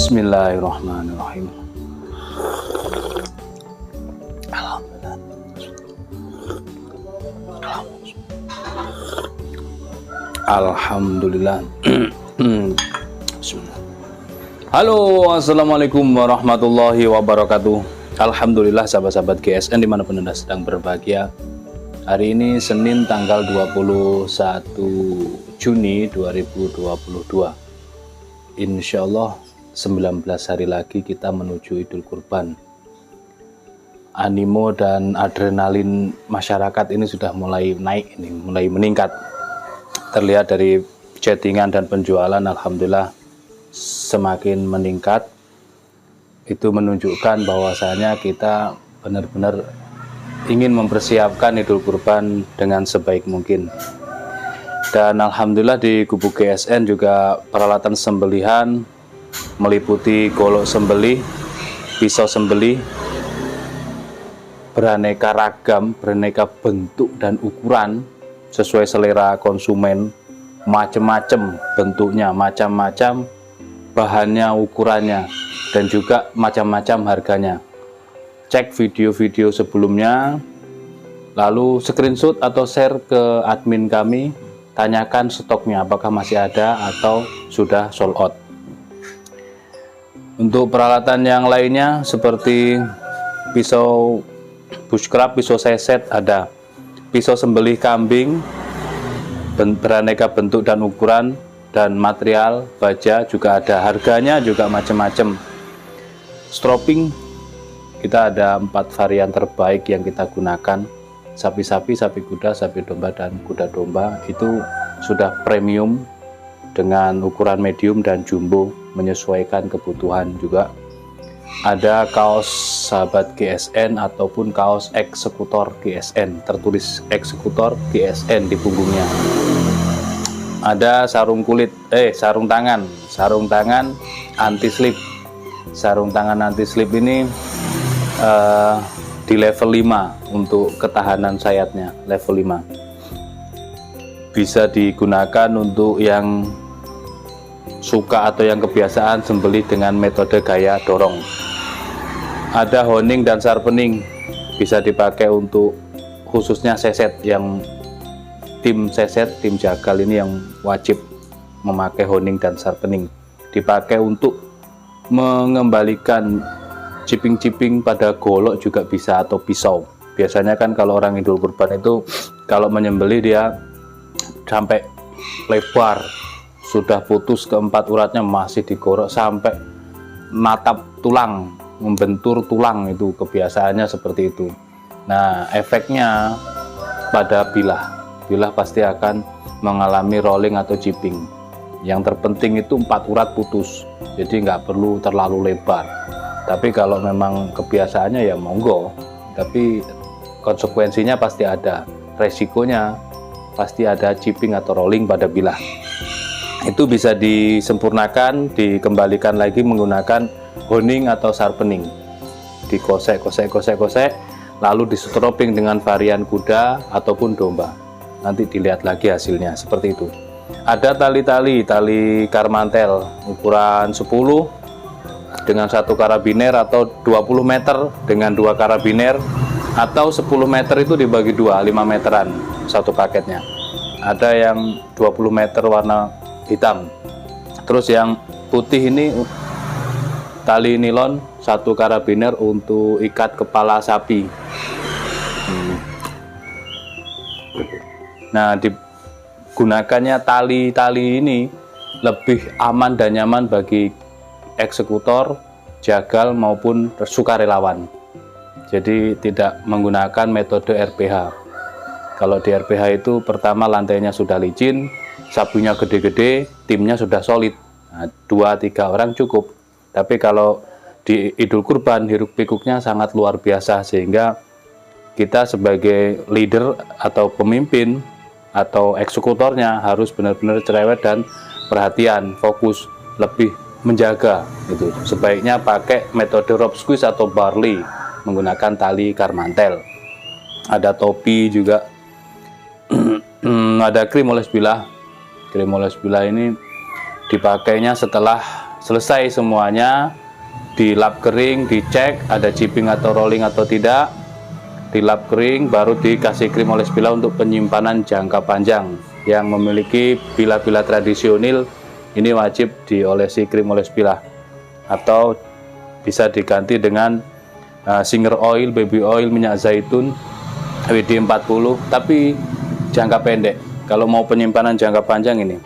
Bismillahirrahmanirrahim. Alhamdulillah. Bismillah. Halo, assalamualaikum warahmatullahi wabarakatuh. Alhamdulillah sahabat-sahabat GSN dimanapun Anda sedang berbahagia. Hari ini Senin tanggal 21 Juni 2022. Insya Allah 19 hari lagi kita menuju Idul Kurban. Animo dan adrenalin masyarakat ini sudah mulai naik, mulai meningkat. Terlihat dari chattingan dan penjualan, alhamdulillah semakin meningkat. Itu menunjukkan bahwasanya kita benar-benar ingin mempersiapkan Idul Kurban dengan sebaik mungkin. Dan alhamdulillah di Gubuk GSN juga peralatan sembelihan meliputi golok sembelih, pisau sembelih, beraneka ragam, beraneka bentuk dan ukuran sesuai selera konsumen, macam-macam bentuknya, macam-macam bahannya, ukurannya, dan juga macam-macam harganya. Cek video-video sebelumnya, lalu screenshot atau share ke admin kami, tanyakan stoknya apakah masih ada atau sudah sold out. Untuk peralatan yang lainnya seperti pisau bushcraft, pisau seset ada, pisau sembelih kambing beraneka bentuk dan ukuran, dan material baja juga ada, harganya juga macam-macam. Stropping kita ada 4 varian terbaik yang kita gunakan, sapi-sapi, sapi kuda, sapi domba, dan kuda domba. Itu sudah premium dengan ukuran medium dan jumbo menyesuaikan kebutuhan juga. Ada kaos sahabat GSN ataupun kaos eksekutor GSN, tertulis eksekutor GSN di punggungnya. Ada sarung kulit, sarung tangan anti slip. Sarung tangan anti slip ini di level 5 untuk ketahanan sayatnya, level 5. Bisa digunakan untuk yang suka atau yang kebiasaan sembelih dengan metode gaya dorong. Ada honing dan sharpening, bisa dipakai untuk khususnya seset, yang tim seset, tim jagal ini yang wajib memakai honing dan sharpening. Dipakai untuk mengembalikan ciping-ciping pada golok juga bisa, atau pisau. Biasanya kan kalau orang Idul Kurban itu kalau menyembelih dia sampai lebar sudah putus keempat uratnya masih digorok sampai natap tulang, membentur tulang, itu kebiasaannya seperti itu. Nah, efeknya pada bilah pasti akan mengalami rolling atau chipping. Yang terpenting itu 4 urat putus, jadi nggak perlu terlalu lebar. Tapi kalau memang kebiasaannya ya monggo, tapi konsekuensinya pasti ada, resikonya pasti ada chipping atau rolling pada bilah. Itu bisa disempurnakan, dikembalikan lagi menggunakan honing atau sharpening. Dikosek, lalu disetroping dengan varian kuda ataupun domba. Nanti dilihat lagi hasilnya seperti itu. Ada tali karmantel ukuran 10 dengan 1 karabiner, atau 20 meter dengan 2 karabiner, atau 10 meter itu dibagi 2, 5 meteran satu paketnya. Ada yang 20 meter warna hitam. Terus yang putih ini tali nilon 1 karabiner untuk ikat kepala sapi. Nah, digunakannya tali ini lebih aman dan nyaman bagi eksekutor, jagal maupun sukarelawan. Jadi tidak menggunakan metode RPH. Kalau di RPH itu pertama lantainya sudah licin, sabunya gede-gede, timnya sudah solid. Nah, 2-3 orang cukup. Tapi kalau di Idul Kurban, hiruk pikuknya sangat luar biasa, sehingga kita sebagai leader atau pemimpin atau eksekutornya harus benar-benar cerewet dan perhatian, fokus, lebih menjaga. Gitu. Sebaiknya pakai metode rope squeeze atau barley, menggunakan tali karmantel. Ada topi juga. Ada krim oles bilah. Krim oles bilah ini dipakainya setelah selesai semuanya, dilap kering, dicek ada chipping atau rolling atau tidak. Dilap kering baru dikasih krim oles bilah untuk penyimpanan jangka panjang. Yang memiliki bilah-bilah tradisional ini wajib diolesi krim oles bilah, atau bisa diganti dengan singer oil, baby oil, minyak zaitun WD-40, tapi jangka pendek. Kalau mau penyimpanan jangka panjang ini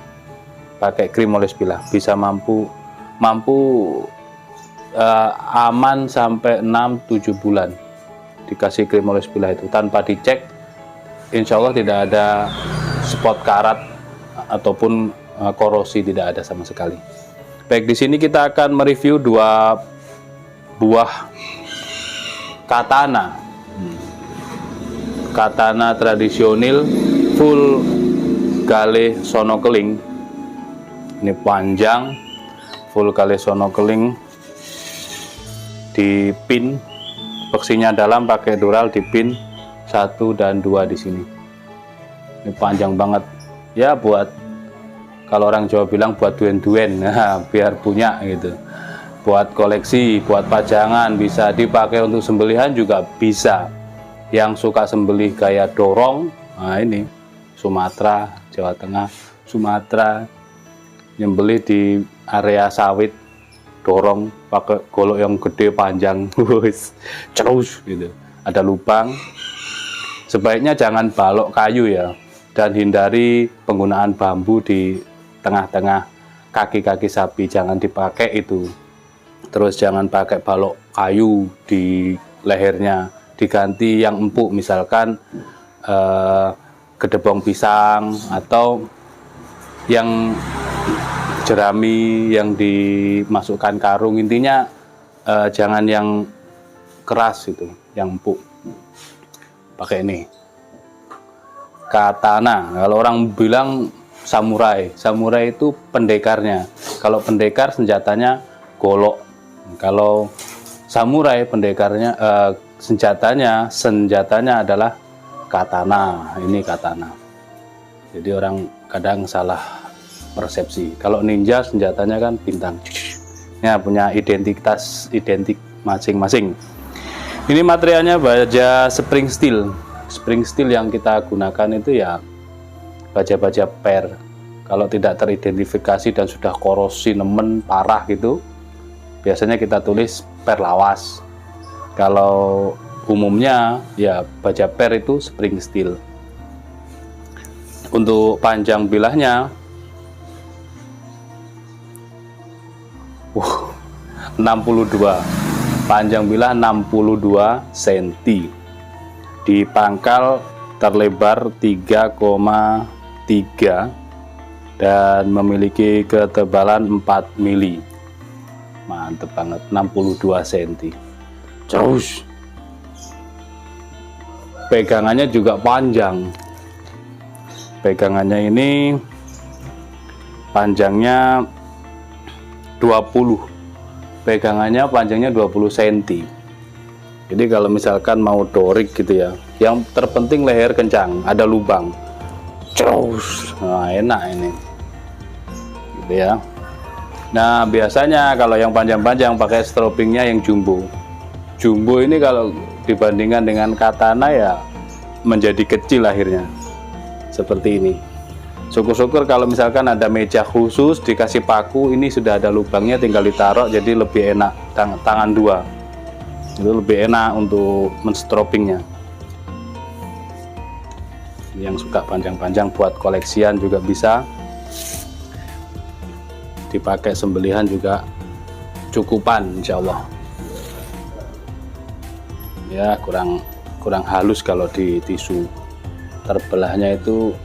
pakai krim oles bilah, bisa mampu aman sampai 6-7 bulan dikasih krim oles bilah itu tanpa dicek. Insya Allah tidak ada spot karat ataupun korosi, tidak ada sama sekali. Baik, di sini kita akan mereview 2 buah katana. Katana tradisional full gale sonokeling. Ini panjang, full gale sonokeling, dipin, beksinya dalam pakai dural, dipin 1 dan 2 di sini. Ini panjang banget ya, buat kalau orang Jawa bilang buat duen-duen, nah, biar punya gitu. Buat koleksi, buat pajangan, bisa dipakai untuk sembelihan juga bisa. Yang suka sembelih gaya dorong, nah ini Sumatera, Jawa Tengah, Sumatera, nyembelih di area sawit, dorong pakai golok yang gede panjang, terus gitu. Ada lubang. Sebaiknya jangan balok kayu ya, dan hindari penggunaan bambu di tengah-tengah kaki-kaki sapi, jangan dipakai itu. Terus jangan pakai balok kayu di lehernya, diganti yang empuk, misalkan gedebong pisang atau yang jerami yang dimasukkan karung. Intinya jangan yang keras itu, yang empuk. Pakai ini katana. Kalau orang bilang samurai itu pendekarnya. Kalau pendekar senjatanya golok. Kalau samurai pendekarnya senjatanya adalah katana. Ini katana. Jadi orang kadang salah persepsi. Kalau ninja senjatanya kan bintang. Ya, punya identik masing-masing. Ini materialnya baja spring steel. Spring steel yang kita gunakan itu ya baja-baja per. Kalau tidak teridentifikasi dan sudah korosi nemen parah gitu, biasanya kita tulis per lawas. Kalau umumnya ya baja per itu spring steel. Untuk panjang bilahnya 62, panjang bilah 62 cm, di pangkal terlebar 3,3 dan memiliki ketebalan 4 mili. Mantep banget, 62 cm. Terus pegangannya juga panjang. Pegangannya ini panjangnya 20. Pegangannya panjangnya 20 cm. Jadi kalau misalkan mau dorik gitu ya, yang terpenting leher kencang, ada lubang. Terus, nah enak ini. Gitu ya. Nah, biasanya kalau yang panjang-panjang pakai stropingnya yang jumbo. Jumbo ini kalau dibandingkan dengan katana ya menjadi kecil akhirnya. Seperti ini. Syukur-syukur kalau misalkan ada meja khusus dikasih paku, ini sudah ada lubangnya, tinggal ditaruh, jadi lebih enak. Tangan dua itu lebih enak untuk menstropingnya. Yang suka panjang-panjang buat koleksian juga bisa, dipakai sembelihan juga cukupan insya Allah. Ya kurang halus kalau di tisu, terbelahnya itu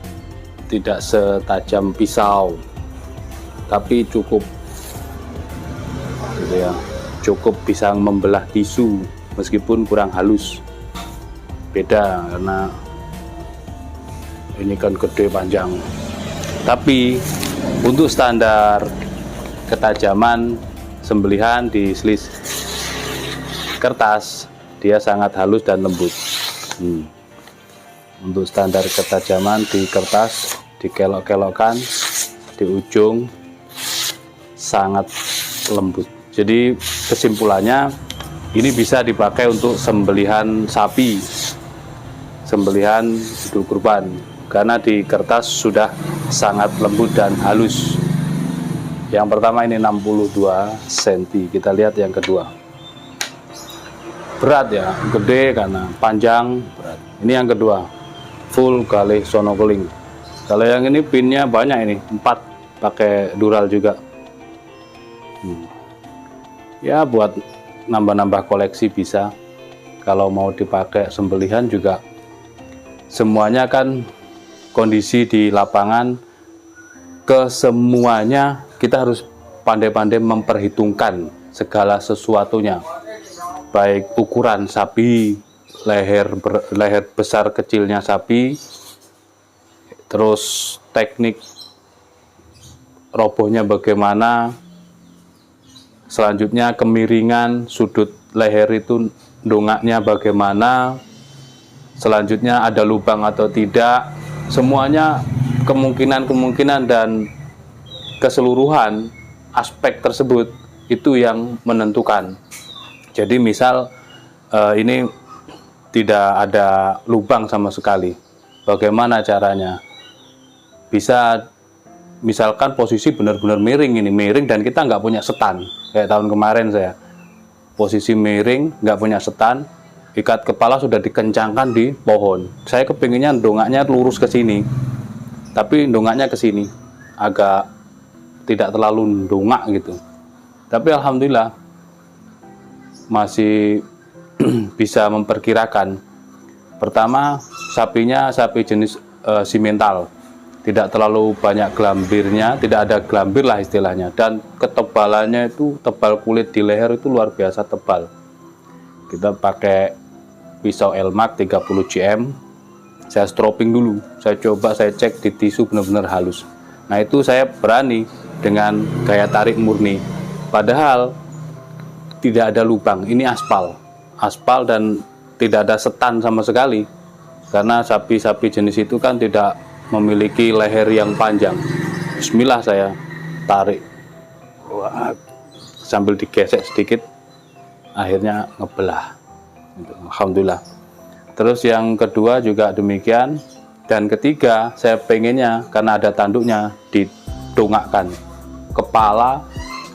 tidak setajam pisau, tapi cukup gitu ya, cukup bisa membelah tisu meskipun kurang halus. Beda karena ini kan gede panjang. Tapi untuk standar ketajaman sembelihan di selis kertas, dia sangat halus dan lembut. Untuk standar ketajaman di kertas, dikelok-kelokkan di ujung, sangat lembut. Jadi kesimpulannya, ini bisa dipakai untuk sembelihan sapi, sembelihan idul kurban, karena di kertas sudah sangat lembut dan halus. Yang pertama ini 62 cm. Kita lihat yang kedua. Berat ya, gede karena panjang, berat. Ini yang kedua, full galih sono keling. Kalau yang ini pinnya banyak, ini 4, pakai dural juga. Ya buat nambah-nambah koleksi bisa. Kalau mau dipakai sembelihan juga, semuanya kan kondisi di lapangan, kesemuanya kita harus pandai-pandai memperhitungkan segala sesuatunya, baik ukuran sapi, leher besar kecilnya sapi, terus teknik robohnya bagaimana, selanjutnya kemiringan sudut leher itu dongaknya bagaimana, selanjutnya ada lubang atau tidak, semuanya kemungkinan dan keseluruhan aspek tersebut itu yang menentukan. Jadi misal ini tidak ada lubang sama sekali, bagaimana caranya? Bisa misalkan posisi benar-benar miring, ini miring dan kita nggak punya setan, kayak tahun kemarin saya posisi miring, nggak punya setan, ikat kepala sudah dikencangkan di pohon. Saya kepinginnya dongaknya lurus ke sini, tapi dongaknya ke sini, agak tidak terlalu dongak gitu. Tapi alhamdulillah masih bisa memperkirakan. Pertama, sapinya sapi jenis simental, tidak terlalu banyak gelambirnya, tidak ada gelambir lah istilahnya, dan ketebalannya itu tebal, kulit di leher itu luar biasa tebal. Kita pakai pisau Elmac 30 cm, saya stroping dulu, saya coba, saya cek di tisu benar-benar halus. Nah itu saya berani dengan gaya tarik murni, padahal tidak ada lubang, ini aspal dan tidak ada setan sama sekali, karena sapi-sapi jenis itu kan tidak memiliki leher yang panjang. Bismillah saya tarik, wah, sambil digesek sedikit, akhirnya ngebelah. Alhamdulillah. Terus yang kedua juga demikian, dan ketiga saya pengennya karena ada tanduknya didongakkan kepala,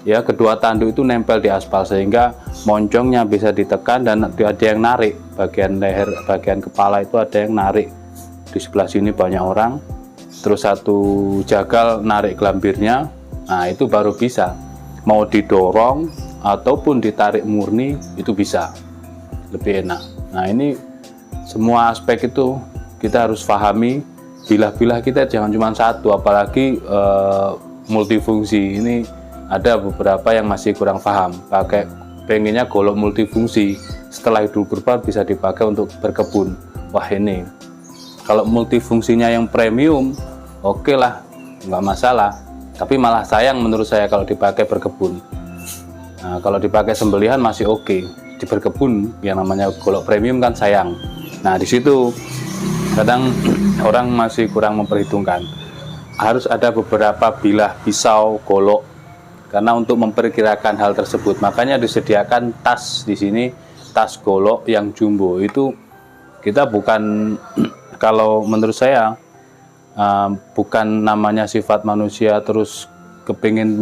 ya kedua tanduk itu nempel di aspal sehingga moncongnya bisa ditekan dan ada yang narik bagian leher, bagian kepala itu ada yang narik. Di sebelah sini banyak orang, terus satu jagal narik gelambirnya, nah itu baru bisa. mau didorong ataupun ditarik murni itu bisa lebih enak. Nah, ini semua aspek itu kita harus pahami. Bilah-bilah kita jangan cuma satu, apalagi multifungsi. Ini ada beberapa yang masih kurang paham, pengennya golok multifungsi, setelah Idul Kurban bisa dipakai untuk berkebun. Wah, ini kalau multifungsinya yang premium, oke lah, nggak masalah. Tapi malah sayang menurut saya kalau dipakai berkebun. Nah, kalau dipakai sembelihan masih oke. Di berkebun yang namanya golok premium kan sayang. Nah, di situ kadang orang masih kurang memperhitungkan. Harus ada beberapa bilah pisau golok, karena untuk memperkirakan hal tersebut, makanya disediakan tas di sini, tas golok yang jumbo. Itu kita bukan kalau menurut saya bukan namanya sifat manusia terus pengen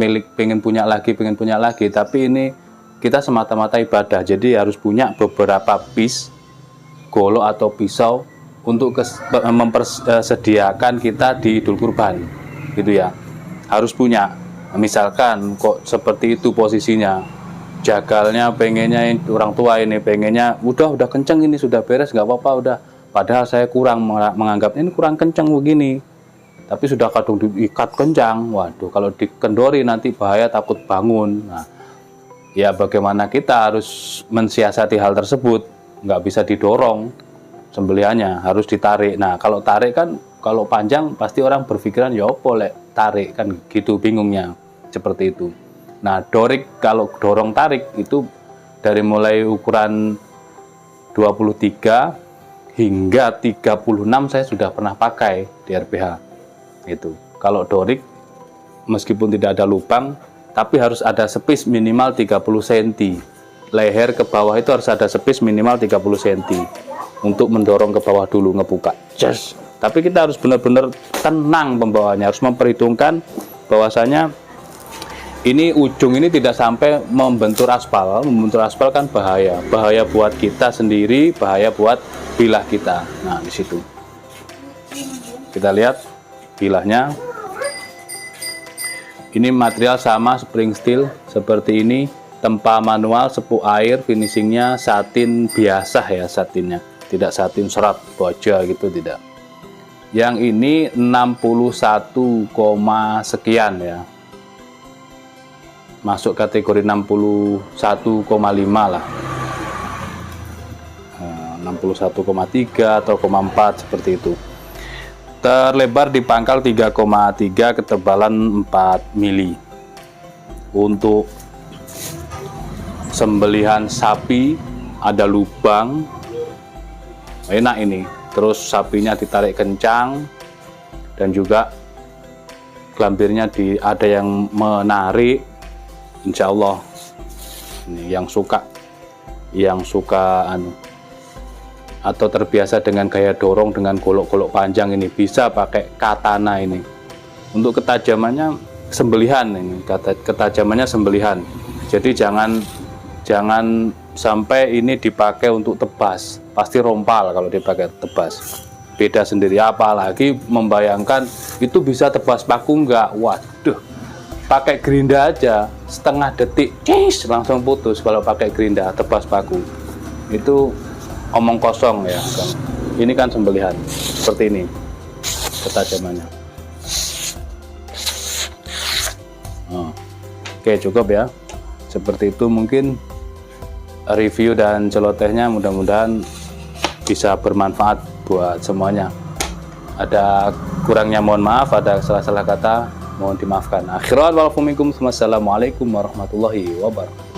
punya lagi, tapi ini kita semata-mata ibadah. Jadi harus punya beberapa piece golok atau pisau untuk mempersediakan kita di Idul Kurban, gitu ya. Harus punya. Misalkan kok seperti itu posisinya, jagalnya pengennya orang tua ini pengennya udah kenceng, ini sudah beres nggak apa-apa udah, padahal saya kurang menganggap ini kurang kenceng begini, tapi sudah kadung diikat kencang. Waduh, kalau dikendori nanti bahaya, takut bangun. Nah, ya bagaimana kita harus mensiasati hal tersebut, nggak bisa didorong sembelihannya, harus ditarik. Nah, kalau tarik kan, kalau panjang pasti orang berpikiran ya opo lek tarik kan gitu, bingungnya seperti itu. Nah, dorik kalau dorong tarik itu dari mulai ukuran 23 hingga 36 saya sudah pernah pakai di RPH. Itu kalau dorik meskipun tidak ada lubang, tapi harus ada space minimal 30 cm. Leher ke bawah itu harus ada space minimal 30 cm untuk mendorong ke bawah dulu, ngebuka. Yes. Tapi kita harus benar-benar tenang pembawanya, harus memperhitungkan bahwasanya ini ujung ini tidak sampai membentur aspal. Membentur aspal kan bahaya buat kita sendiri, bahaya buat bilah kita. Nah, di situ kita lihat bilahnya. Ini material sama spring steel seperti ini, tempa manual, sepuk air, finishingnya satin biasa ya, satinnya tidak satin serat baja gitu, tidak. Yang ini 61, sekian ya, masuk kategori 61,5 lah, 61,3 atau 0,4 seperti itu. Terlebar di pangkal 3,3, ketebalan 4 mili. Untuk sembelihan sapi ada lubang, enak ini. Terus sapinya ditarik kencang, dan juga gelambirnya ada yang menarik. Insya Allah ini yang suka atau terbiasa dengan gaya dorong dengan golok-golok panjang ini bisa pakai katana ini. Untuk ketajamannya sembelihan ini, ketajamannya sembelihan. Jadi jangan sampai ini dipakai untuk tebas, pasti rompal kalau dipakai tebas. Beda sendiri, apalagi membayangkan itu bisa tebas paku enggak. Waduh, pakai gerinda aja setengah detik langsung putus. Kalau pakai gerinda tebas paku itu omong kosong ya kan. Ini kan sembelihan seperti ini ketajamannya. Oke, cukup ya, seperti itu mungkin review dan celotehnya. Mudah-mudahan bisa bermanfaat buat semuanya. Ada kurangnya mohon maaf, ada salah-salah kata mohon dimaafkan. Akhirat wal minkum. Wassalamualaikum warahmatullahi wabarakatuh.